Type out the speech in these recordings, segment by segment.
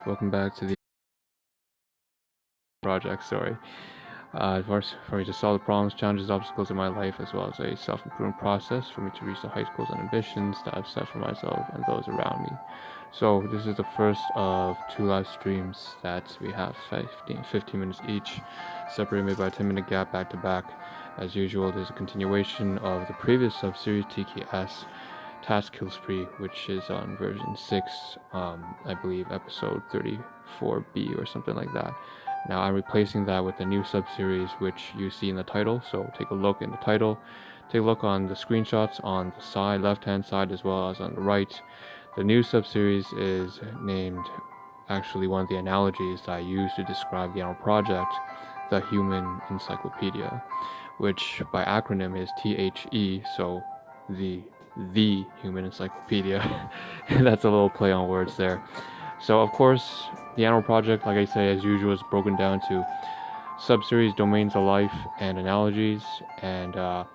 Welcome back to the project. For me to solve the problems, challenges, obstacles in my life, as well as a self-improvement process for me to reach the heights, goals, and ambitions that I've set for myself and those around me. So this is the first of 2 live streams that we have 15 minutes each, separated by a 10-minute gap back to back. As usual, there's a continuation of the previous sub-series TKS, Task Kill Spree, which is on version 6, I believe episode 34B or something like that. Now I'm replacing that with a new sub-series which you see in the title, so take a look in the title, take a look on the screenshots on the side, left-hand side, as well as on the right. The new sub-series is named, actually one of the analogies that I use to describe the Ahn Rho Project, the Human Encyclopedia, which by acronym is THE, so the Human Encyclopedia. That's a little play on words there. So of course, the Ahn Rho Project, like I say, as usual, is broken down to sub-series, domains of life, and analogies, and a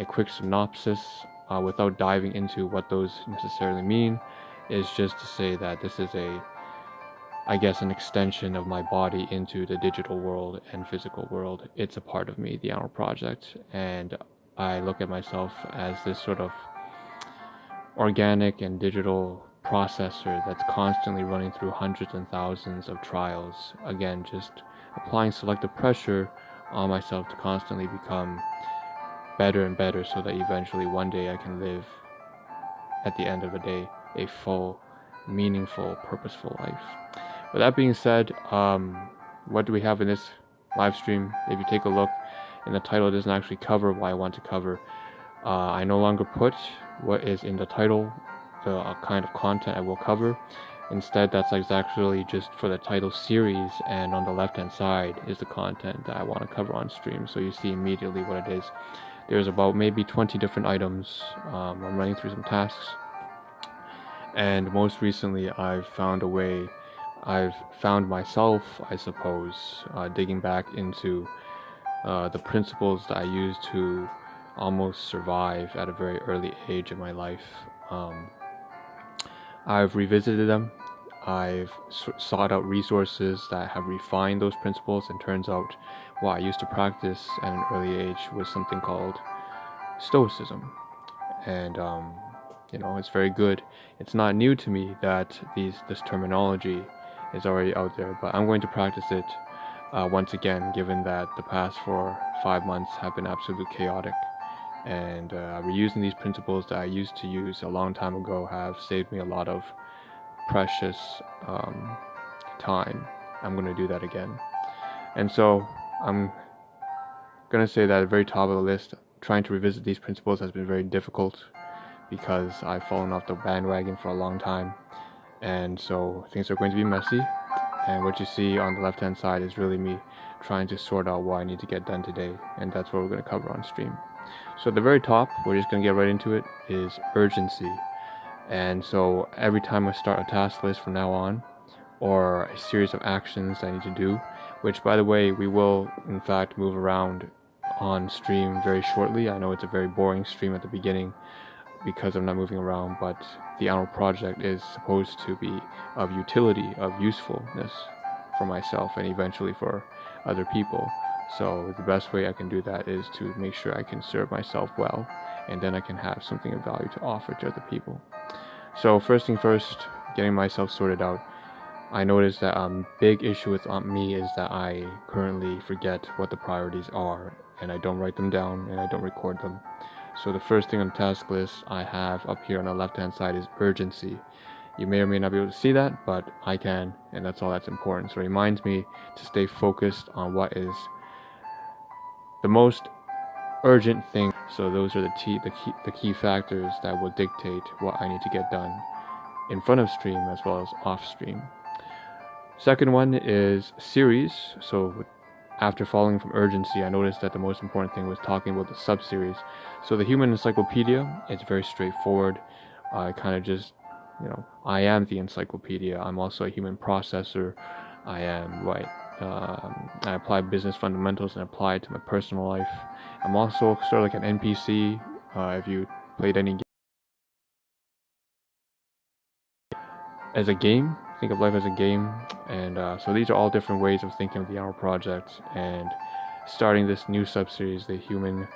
quick synopsis without diving into what those necessarily mean, is just to say that this is an extension of my body into the digital world and physical world. It's a part of me, the Ahn Rho Project, and I look at myself as this sort of organic and digital processor that's constantly running through hundreds and thousands of trials. Again, just applying selective pressure on myself to constantly become better and better so that eventually one day I can live, at the end of the day, a full, meaningful, purposeful life. With that being said, what do we have in this live stream? If you take a look in the title, it doesn't actually cover what I want to cover. I no longer put what is in the title, the kind of content I will cover. Instead, that's actually just for the title series, and on the left hand side is the content that I want to cover on stream, so you see immediately what it is. There's about maybe 20 different items. I'm running through some tasks, and most recently I've found myself, I suppose, digging back into the principles that I used to almost survive at a very early age in my life. I've revisited them. I've sought out resources that have refined those principles, and turns out what I used to practice at an early age was something called Stoicism. And it's very good. It's not new to me that this terminology is already out there, but I'm going to practice it once again, given that the past 5 months have been absolutely chaotic. And reusing these principles that I used to use a long time ago have saved me a lot of precious time. I'm going to do that again. And so I'm going to say that at the very top of the list, trying to revisit these principles has been very difficult because I've fallen off the bandwagon for a long time. And so things are going to be messy. And what you see on the left-hand side is really me trying to sort out what I need to get done today. And that's what we're going to cover on stream. So at the very top, we're just going to get right into it, is urgency. And so every time I start a task list from now on, or a series of actions I need to do, which by the way, we will in fact move around on stream very shortly. I know it's a very boring stream at the beginning because I'm not moving around, but the Ahn Rho Project is supposed to be of utility, of usefulness for myself and eventually for other people. So the best way I can do that is to make sure I can serve myself well, and then I can have something of value to offer to other people. So first thing first, getting myself sorted out. I noticed that a big issue with me is that I currently forget what the priorities are, and I don't write them down, and I don't record them. So the first thing on the task list I have up here on the left hand side is urgency. You may or may not be able to see that, but I can, and that's all that's important. So it reminds me to stay focused on what is the most urgent thing. So those are the key factors that will dictate what I need to get done in front of stream as well as off stream. Second one is series. So after following from urgency, I noticed that the most important thing was talking about the sub-series. So the Human Encyclopedia, it's very straightforward. I kind of just, I am the encyclopedia. I'm also a human processor. I apply business fundamentals and apply it to my personal life. I'm also sort of like an NPC. If you played any game as a game, think of life as a game. And so these are all different ways of thinking of the Ahn Rho Project, and starting this new sub-series, the Human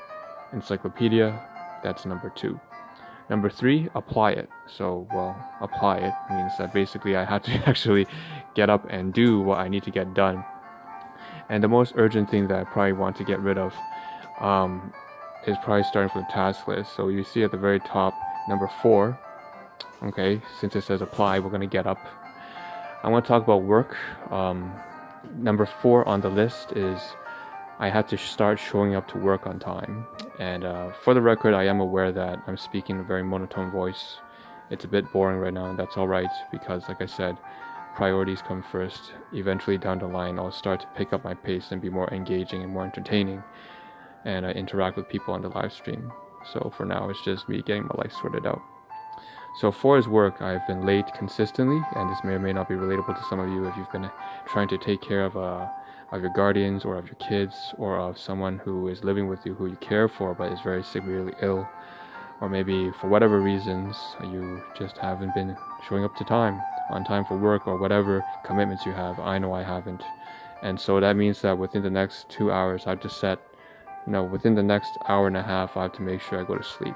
Encyclopaedia. That's number 2. Number 3, apply it. So, well, apply it means that basically I have to actually get up and do what I need to get done. And the most urgent thing that I probably want to get rid of is probably starting from the task list. So you see at the very top, number 4, okay, since it says apply, we're going to get up. I want to talk about work. Number 4 on the list is I have to start showing up to work on time. And for the record, I am aware that I'm speaking in a very monotone voice. It's a bit boring right now, and that's alright, because like I said, priorities come first. Eventually down the line, I'll start to pick up my pace and be more engaging and more entertaining, and interact with people on the live stream. So for now, it's just me getting my life sorted out. So for his work, I've been late consistently, and this may or may not be relatable to some of you if you've been trying to take care of your guardians, or of your kids, or of someone who is living with you who you care for but is very severely ill, or maybe for whatever reasons you just haven't been showing up on time for work, or whatever commitments you have. I know I haven't, and so that means that within the next 2 hours I have to set, within the next hour and a half I have to make sure I go to sleep.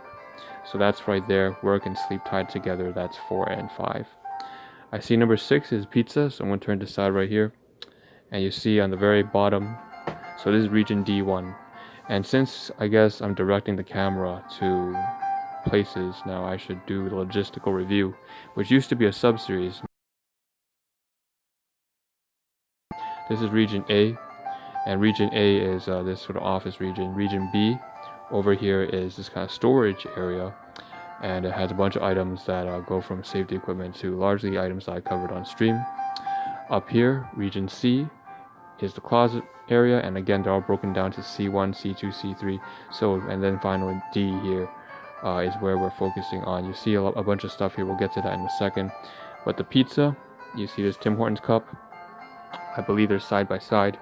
So that's right there, work and sleep tied together. That's 4 and 5. I see number 6 is pizza, so I'm going to turn this side right here. And you see on the very bottom, so this is region D1. And since I guess I'm directing the camera to places, now I should do the logistical review, which used to be a sub-series. This is region A, and region A is this sort of office region. Region B over here is this kind of storage area, and it has a bunch of items that go from safety equipment to largely items that I covered on stream. Up here, region C is the closet area, and again they're all broken down to C1, C2, C3. So, and then finally D here is where we're focusing on. You see a bunch of stuff here, we'll get to that in a second. But the pizza, you see this Tim Hortons cup, I believe they're side by side.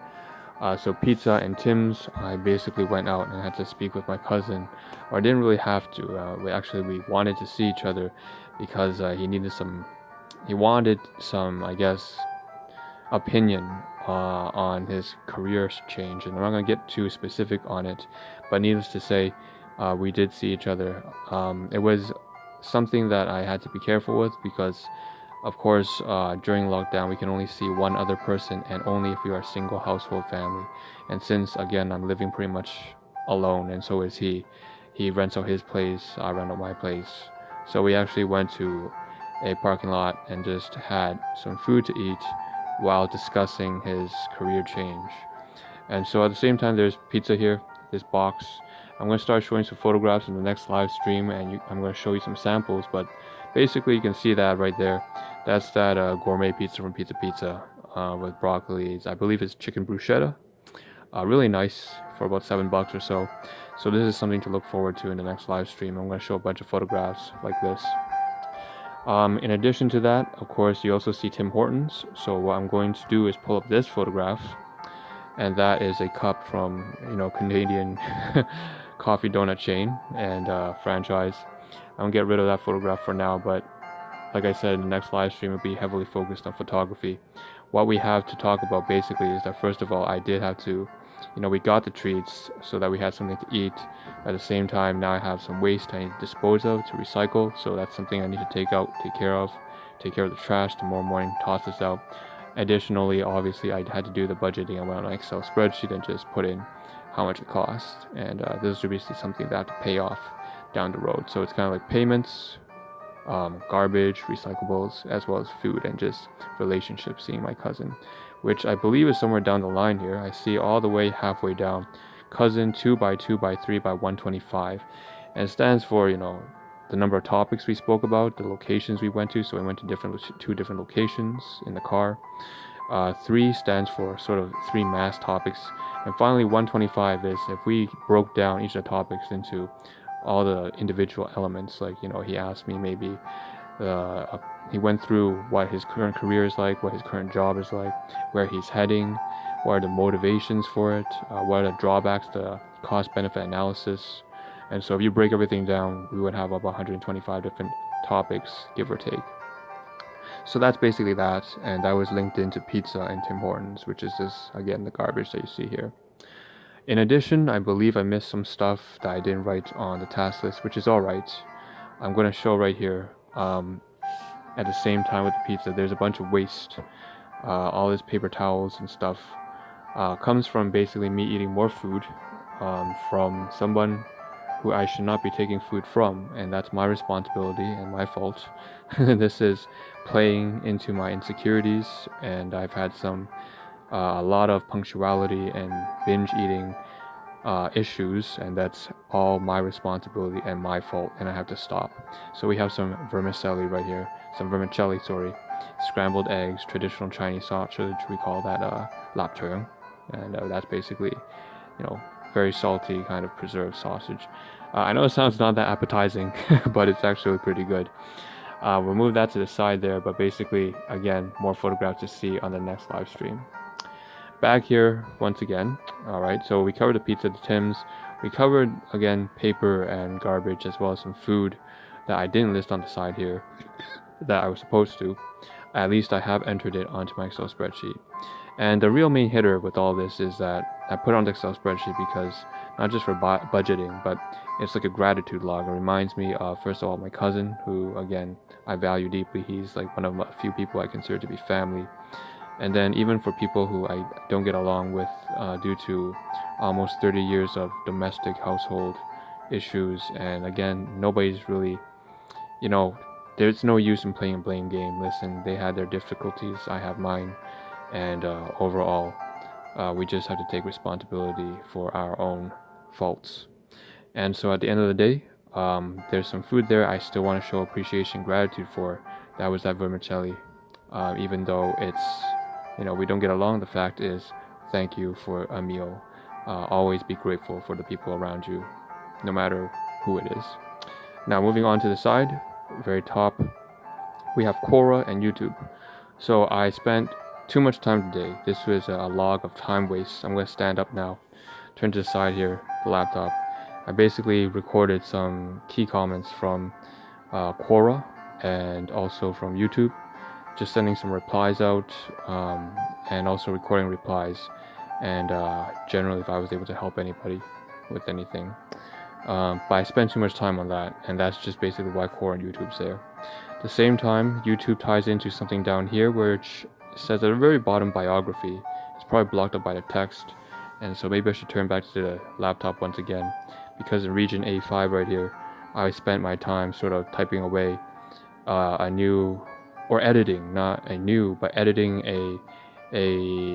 So pizza and Tim's, I basically went out and had to speak with my cousin, or I didn't really have to. We wanted to see each other because he wanted some, I guess, opinion on his career change, and I'm not going to get too specific on it, but needless to say, we did see each other. It was something that I had to be careful with because, of course, during lockdown we can only see one other person, and only if we are a single household family. And since, again, I'm living pretty much alone, and so is he rents out his place, I rent out my place. So we actually went to a parking lot and just had some food to eat while discussing his career change. And so at the same time, there's pizza here, this box. I'm going to start showing some photographs in the next live stream, and I'm going to show you some samples, but basically you can see that right there. That's that gourmet pizza from Pizza Pizza with broccoli. I believe it's chicken bruschetta. Really nice for about $7 or so. So this is something to look forward to in the next live stream. I'm going to show a bunch of photographs like this. In addition to that, of course, you also see Tim Hortons. So what I'm going to do is pull up this photograph, and that is a cup from, Canadian coffee donut chain and franchise. I'm gonna get rid of that photograph for now, but like I said, in the next live stream will be heavily focused on photography. What we have to talk about basically is that, first of all, I did have to, we got the treats so that we had something to eat. At the same time, now I have some waste I need to dispose of, to recycle, so that's something I need to take care of the trash tomorrow morning, toss this out. Additionally, obviously, I had to do the budgeting. I went on an Excel spreadsheet and just put in how much it cost, and this is basically something that I have to pay off down the road. So it's kind of like payments, garbage, recyclables, as well as food, and just relationships, seeing my cousin, which I believe is somewhere down the line here. I see all the way halfway down, cousin 2x2x3x125, and it stands for, the number of topics we spoke about, the locations we went to. So we went to two different locations in the car. 3 stands for sort of 3 mass topics, and finally 125 is if we broke down each of the topics into all the individual elements. Like, he asked me maybe he went through what his current career is like, what his current job is like, where he's heading, what are the motivations for it, what are the drawbacks, the cost-benefit analysis. And so if you break everything down, we would have about 125 different topics, give or take. So that's basically that, and that was linked into pizza and Tim Hortons, which is this, again, the garbage that you see here. In addition, I believe I missed some stuff that I didn't write on the task list, which is alright. I'm going to show right here, at the same time with the pizza, there's a bunch of waste. All this paper towels and stuff comes from basically me eating more food from someone who I should not be taking food from, and that's my responsibility and my fault. This is playing into my insecurities, and I've had a lot of punctuality and binge eating issues, and that's all my responsibility and my fault, and I have to stop. So we have some vermicelli right here, scrambled eggs, traditional Chinese sausage, we call that lap turng, and that's basically, very salty kind of preserved sausage. I know it sounds not that appetizing, but it's actually pretty good. We'll move that to the side there, but basically, again, more photographs to see on the next live stream. Back here, once again, alright, so we covered the pizza, the Tim's, we covered, again, paper and garbage, as well as some food that I didn't list on the side here, that I was supposed to. At least I have entered it onto my Excel spreadsheet. And the real main hitter with all this is that I put it on the Excel spreadsheet because, not just for budgeting, but it's like a gratitude log. It reminds me of, first of all, my cousin, who, again, I value deeply. He's like one of a few people I consider to be family. And then even for people who I don't get along with due to almost 30 years of domestic household issues. And again, nobody's really, there's no use in playing a blame game. Listen, they had their difficulties, I have mine. And overall, we just have to take responsibility for our own faults. And so at the end of the day, there's some food there I still want to show appreciation, gratitude for. That was that vermicelli. Even though it's, we don't get along, the fact is, thank you for a meal. Always be grateful for the people around you, no matter who it is. Now moving on to the side, very top, we have Quora and YouTube. So I spent too much time today. This was a log of time waste. I'm going to stand up now, turn to the side here, the laptop. I basically recorded some key comments from Quora and also from YouTube, just sending some replies out and also recording replies, and generally if I was able to help anybody with anything. But I spent too much time on that, and that's just basically why Quora and YouTube's there. At the same time, YouTube ties into something down here which says at the very bottom, biography. It's probably blocked up by the text, and so maybe I should turn back to the laptop once again, because in region A5 right here, I spent my time sort of typing away editing a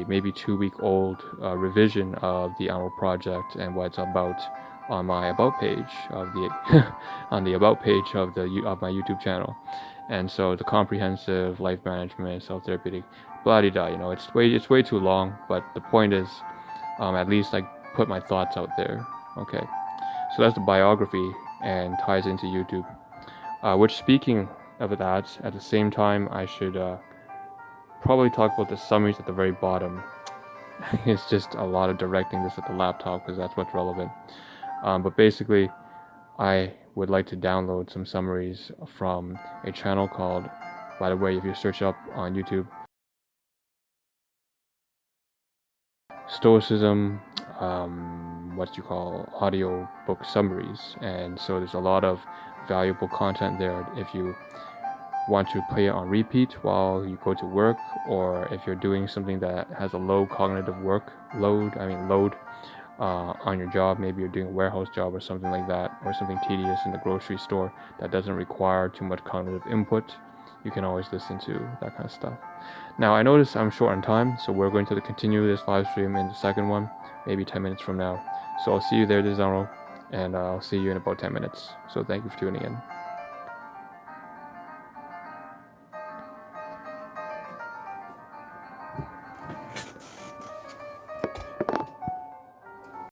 maybe 2-week-old revision of the Ahn Rho Project and what it's about on my about page of on the about page of my YouTube channel. And so the comprehensive life management, self-therapeutic, blah-de-da, it's way too long, but the point is, at least I put my thoughts out there. Okay, so that's the biography and ties into YouTube. Which, speaking of that, at the same time, I should probably talk about the summaries at the very bottom. It's just a lot of directing this at the laptop because that's what's relevant. But basically, I would like to download some summaries from a channel called, by the way, if you search up on YouTube, Stoicism, audio book summaries. And so there's a lot of valuable content there if you want to play it on repeat while you go to work, or if you're doing something that has a low cognitive load on your job. Maybe you're doing a warehouse job or something like that, or something tedious in the grocery store that doesn't require too much cognitive input. You can always listen to that kind of stuff. Now, I notice I'm short on time, so we're going to continue this live stream in the second one, maybe 10 minutes from now. So I'll see you there. This is Ahn Rho, and I'll see you in about 10 minutes. So thank you for tuning in.